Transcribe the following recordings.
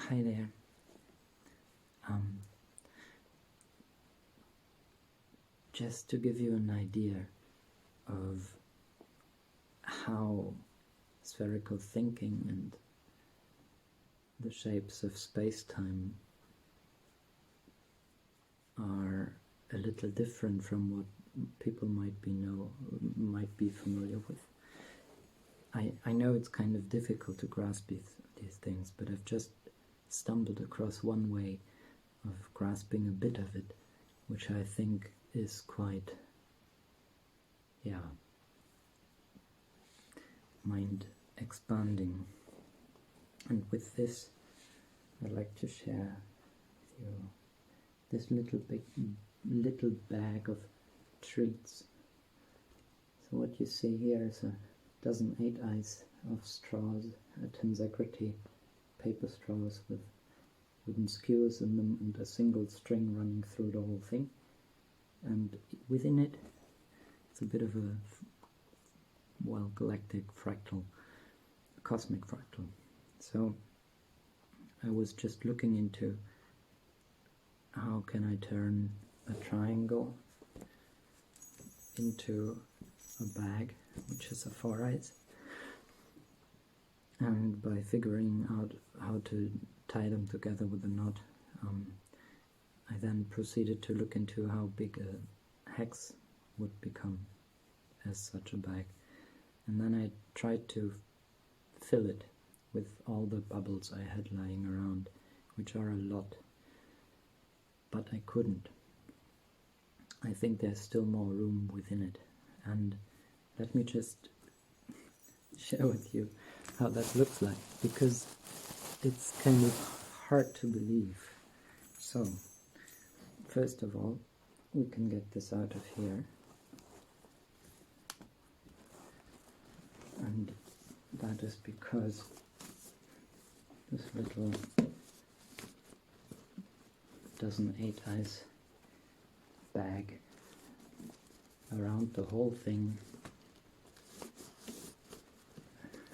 Hi there. Just to give you an idea of how spherical thinking and the shapes of space-time are a little different from what people might be familiar with. I know it's kind of difficult to grasp these things, but I've just stumbled across one way of grasping a bit of it, which I think is quite, mind expanding. And with this, I'd like to share with you this little bag of treats. So what you see here is a dozen 8 eyes of straws, a tensegrity paper straws with wooden skewers in them and a single string running through the whole thing. And within it, it's a bit of a, galactic fractal, a cosmic fractal. So I was just looking into how can I turn a triangle into a bag, which is a 4 eyes, and by figuring out how to tie them together with a knot, I then proceeded to look into how big a hex would become as such a bag, and then I tried to fill it with all the bubbles I had lying around, which are a lot, but I couldn't. I think there's still more room within it, and let me just share with you how that looks like, because it's kind of hard to believe. So, first of all, we can get this out of here, and that is because this little dozen 8 eyes bag around the whole thing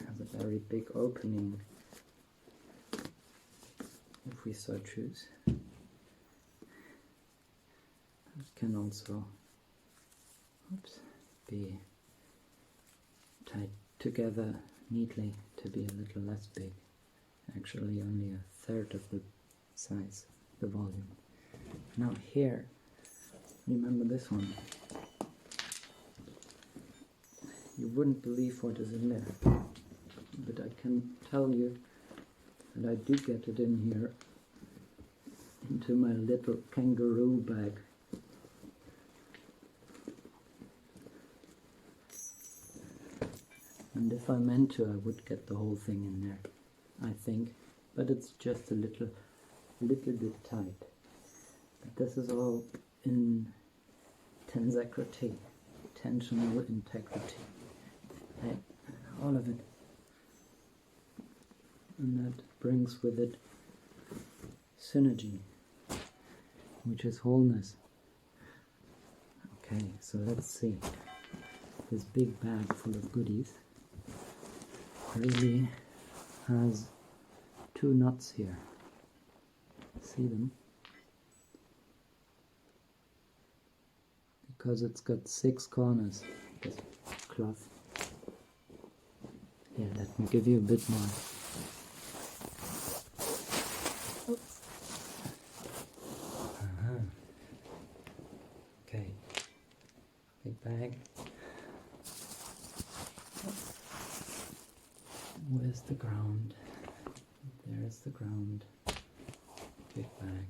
has a very big opening, if we so choose. It can also be tied together neatly to be a little less big, actually only a third of the size, the volume. Now here, remember this one. You wouldn't believe what is in there, but I can tell you that I do get it in here, into my little kangaroo bag. And if I meant to, I would get the whole thing in there, I think, but it's just a little bit tight. But this is all in tensegrity, tensional integrity, all of it, and that brings with it synergy, which is wholeness. Okay, so let's see. This big bag full of goodies really has 2 knots here. See them? Because it's got 6 corners, this cloth. Here, let me give you a bit more. Oops. Okay, big bag. Where's the ground? There's the ground. Big bag.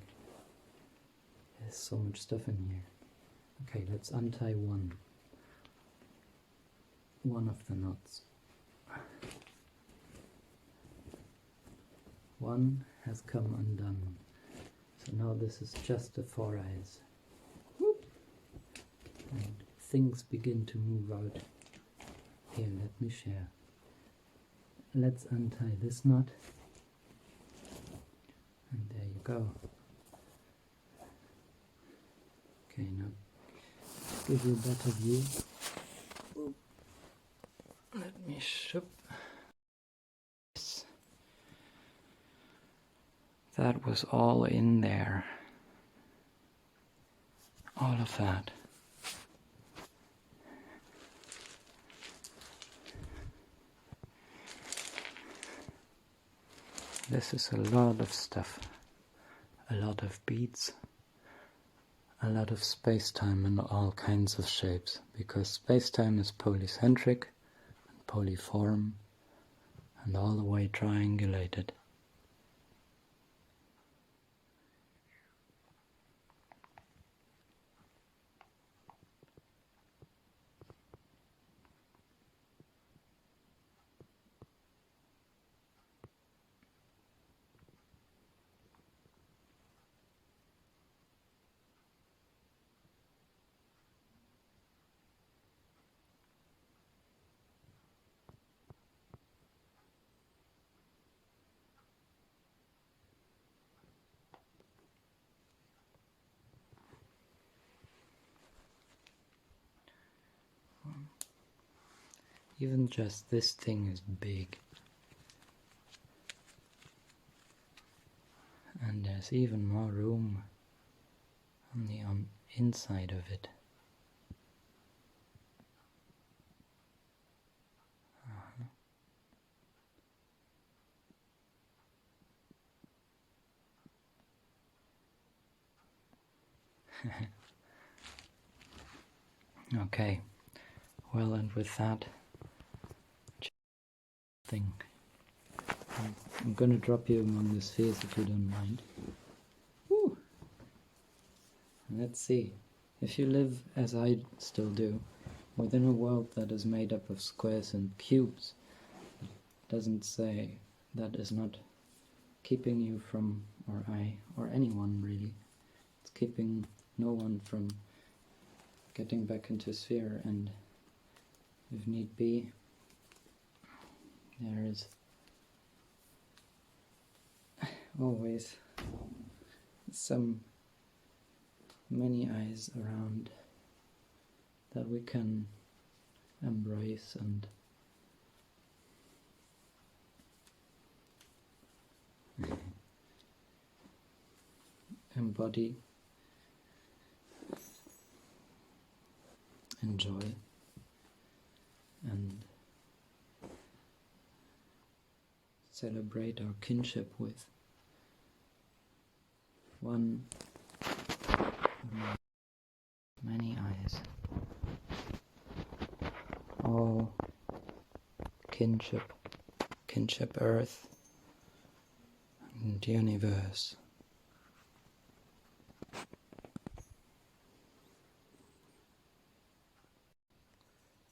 There's so much stuff in here. Okay, let's untie one of the knots. One has come undone. So now this is just the 4 eyes. Whoop. And things begin to move out. Here, let me share. Let's untie this knot. And there you go. Okay, now to give you a better view, let me show this. that was all in there. All of that. This is a lot of stuff. A lot of beads. A lot of space-time in all kinds of shapes. Because space-time is polycentric and polyform and all the way triangulated. Even just this thing is big. And there's even more room on the inside of it. Okay, well, and with that thing, I'm gonna drop you among the spheres if you don't mind. Woo. Let's see, if you live, as I still do, within a world that is made up of squares and cubes, it doesn't say that is not keeping you from, or anyone really, it's keeping no one from getting back into sphere, and if need be, there is always many eyes around that we can embrace and embody, enjoy, and celebrate our kinship with. One many eyes, all kinship earth and universe.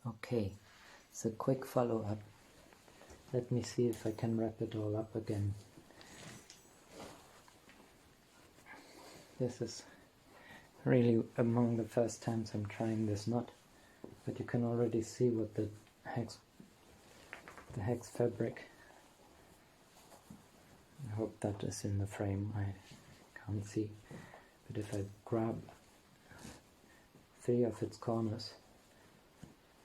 Okay, so quick follow-up. Let me see if I can wrap it all up again. This is really among the first times I'm trying this knot, but you can already see what the hex fabric. I hope that is in the frame. I can't see, but if I grab 3 of its corners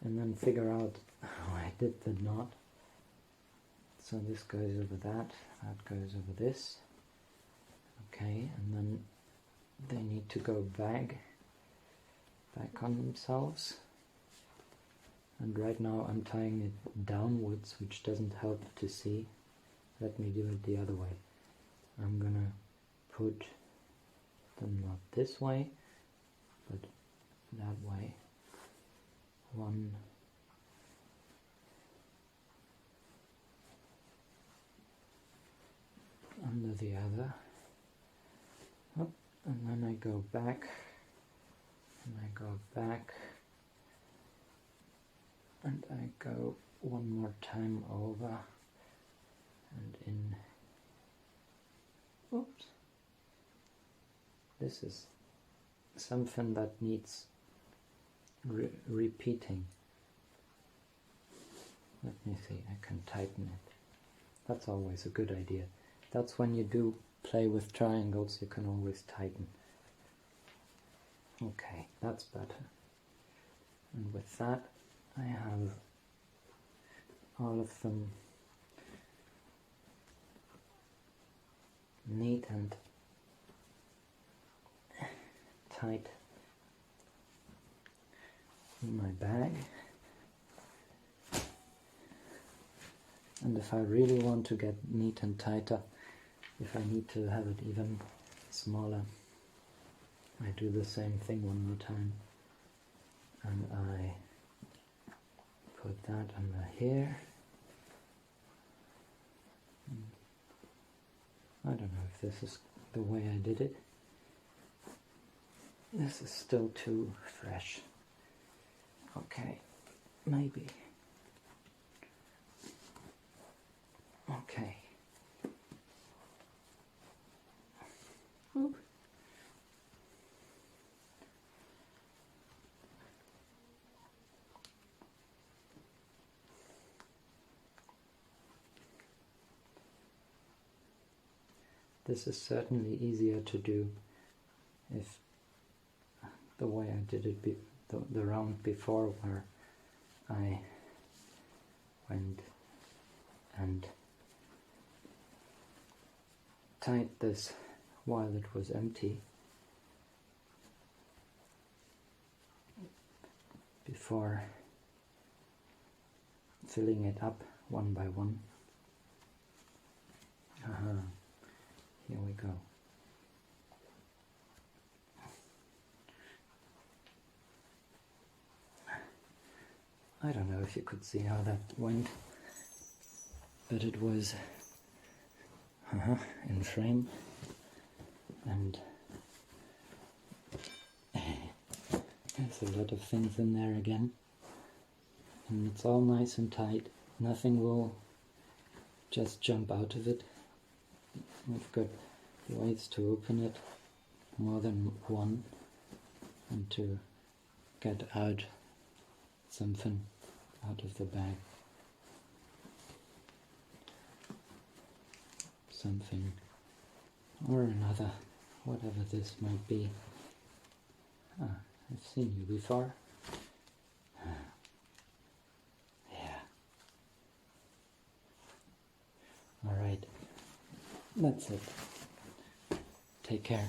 and then figure out how I did the knot. So this goes over that goes over this. Okay, and then they need to go back on themselves. And right now I'm tying it downwards, which doesn't help to see. Let me do it the other way. I'm gonna put them not this way, but that way. One under the other. Up, and then I go back, and I go back, and I go one more time over and in. Oops. This is something that needs repeating. Let me see, I can tighten it. That's always a good idea. That's when you do play with triangles, you can always tighten. Okay, that's better. And with that, I have all of them neat and tight in my bag. And if I really want to get neat and tighter, if I need to have it even smaller, I do the same thing one more time, and I put that under here. I don't know if this is the way I did it. This is still too fresh. Okay, maybe. Okay. Oop. This is certainly easier to do if the way I did it, the round before, where I went and tied this while it was empty, before filling it up one by one. Here we go. I don't know if you could see how that went, but it was in frame, and there's a lot of things in there again, and it's all nice and tight. Nothing will just jump out of it. We've got ways to open it, more than one, and to get out something out of the bag. Something or another, whatever this might be. I've seen you before. Yeah. Alright. That's it. Take care.